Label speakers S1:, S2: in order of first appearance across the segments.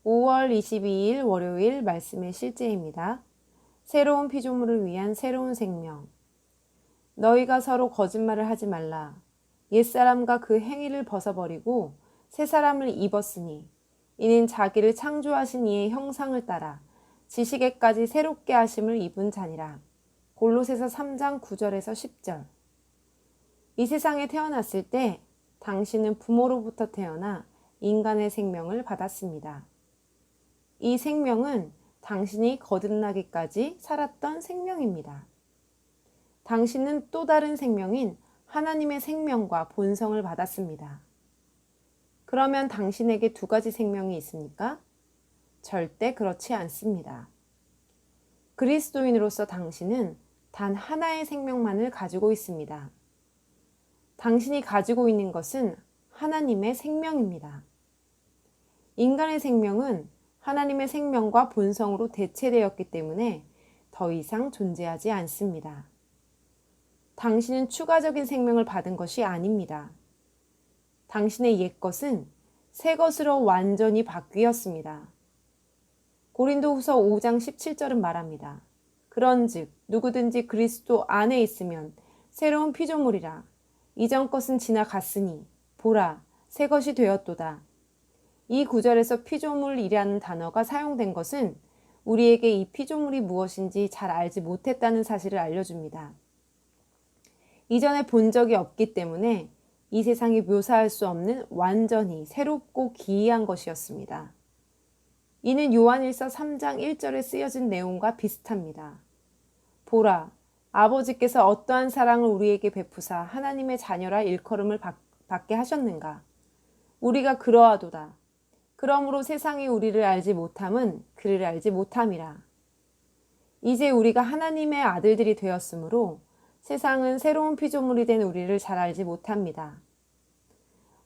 S1: 5월 22일 월요일 말씀의 실제입니다. 새로운 피조물을 위한 새로운 생명. 너희가 서로 거짓말을 하지 말라. 옛사람과 그 행위를 벗어버리고 새 사람을 입었으니 이는 자기를 창조하신 이의 형상을 따라 지식에까지 새롭게 하심을 입은 자니라. 골로새서 3장 9절에서 10절. 이 세상에 태어났을 때 당신은 부모로부터 태어나 인간의 생명을 받았습니다. 이 생명은 당신이 거듭나기까지 살았던 생명입니다. 당신은 또 다른 생명인 하나님의 생명과 본성을 받았습니다. 그러면 당신에게 두 가지 생명이 있습니까? 절대 그렇지 않습니다. 그리스도인으로서 당신은 단 하나의 생명만을 가지고 있습니다. 당신이 가지고 있는 것은 하나님의 생명입니다. 인간의 생명은 하나님의 생명과 본성으로 대체되었기 때문에 더 이상 존재하지 않습니다. 당신은 추가적인 생명을 받은 것이 아닙니다. 당신의 옛것은 새 것으로 완전히 바뀌었습니다. 고린도후서 5장 17절은 말합니다. 그런즉 누구든지 그리스도 안에 있으면 새로운 피조물이라. 이전 것은 지나갔으니 보라 새 것이 되었도다. 이 구절에서 피조물이라는 단어가 사용된 것은 우리에게 이 피조물이 무엇인지 잘 알지 못했다는 사실을 알려줍니다. 이전에 본 적이 없기 때문에 이 세상이 묘사할 수 없는 완전히 새롭고 기이한 것이었습니다. 이는 요한일서 3장 1절에 쓰여진 내용과 비슷합니다. 보라, 아버지께서 어떠한 사랑을 우리에게 베푸사 하나님의 자녀라 일컬음을 받게 하셨는가? 우리가 그러하도다. 그러므로 세상이 우리를 알지 못함은 그를 알지 못함이라. 이제 우리가 하나님의 아들들이 되었으므로 세상은 새로운 피조물이 된 우리를 잘 알지 못합니다.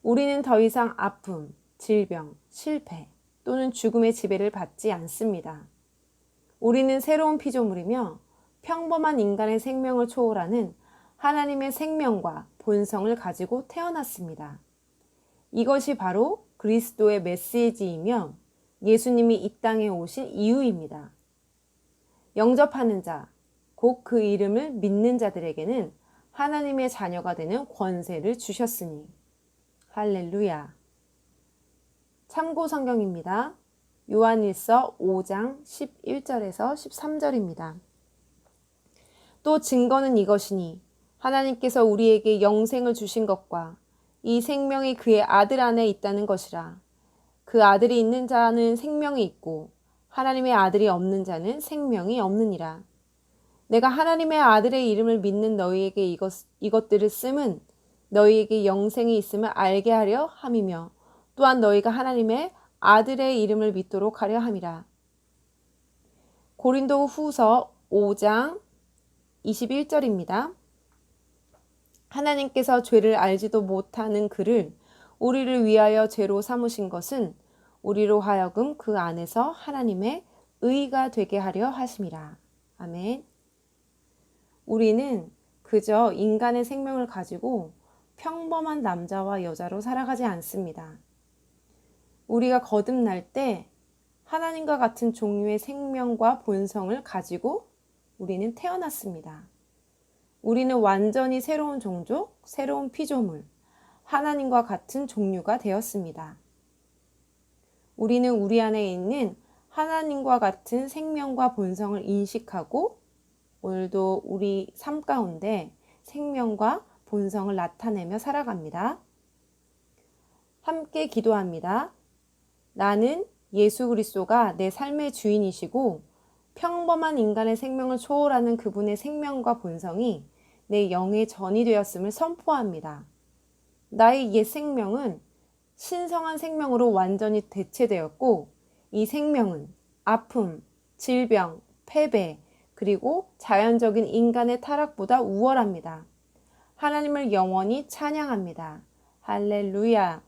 S1: 우리는 더 이상 아픔, 질병, 실패 또는 죽음의 지배를 받지 않습니다. 우리는 새로운 피조물이며 평범한 인간의 생명을 초월하는 하나님의 생명과 본성을 가지고 태어났습니다. 이것이 바로 그리스도의 메시지이며 예수님이 이 땅에 오신 이유입니다. 영접하는 자, 곧 그 이름을 믿는 자들에게는 하나님의 자녀가 되는 권세를 주셨으니. 할렐루야. 참고 성경입니다. 요한일서 5장 11절에서 13절입니다. 또 증거는 이것이니 하나님께서 우리에게 영생을 주신 것과 이 생명이 그의 아들 안에 있다는 것이라. 그 아들이 있는 자는 생명이 있고 하나님의 아들이 없는 자는 생명이 없느니라. 내가 하나님의 아들의 이름을 믿는 너희에게 이것들을 씀은 너희에게 영생이 있음을 알게 하려 함이며 또한 너희가 하나님의 아들의 이름을 믿도록 하려 함이라. 고린도 후서 5장 21절입니다. 하나님께서 죄를 알지도 못하는 그를 우리를 위하여 죄로 삼으신 것은 우리로 하여금 그 안에서 하나님의 의가 되게 하려 하심이라. 아멘. 우리는 그저 인간의 생명을 가지고 평범한 남자와 여자로 살아가지 않습니다. 우리가 거듭날 때 하나님과 같은 종류의 생명과 본성을 가지고 우리는 태어났습니다. 우리는 완전히 새로운 종족, 새로운 피조물, 하나님과 같은 종류가 되었습니다. 우리는 우리 안에 있는 하나님과 같은 생명과 본성을 인식하고 오늘도 우리 삶 가운데 생명과 본성을 나타내며 살아갑니다. 함께 기도합니다. 나는 예수 그리스도가 내 삶의 주인이시고 평범한 인간의 생명을 초월하는 그분의 생명과 본성이 내 영의 전이 되었음을 선포합니다. 나의 옛 생명은 신성한 생명으로 완전히 대체되었고 이 생명은 아픔, 질병, 패배, 그리고 자연적인 인간의 타락보다 우월합니다. 하나님을 영원히 찬양합니다. 할렐루야.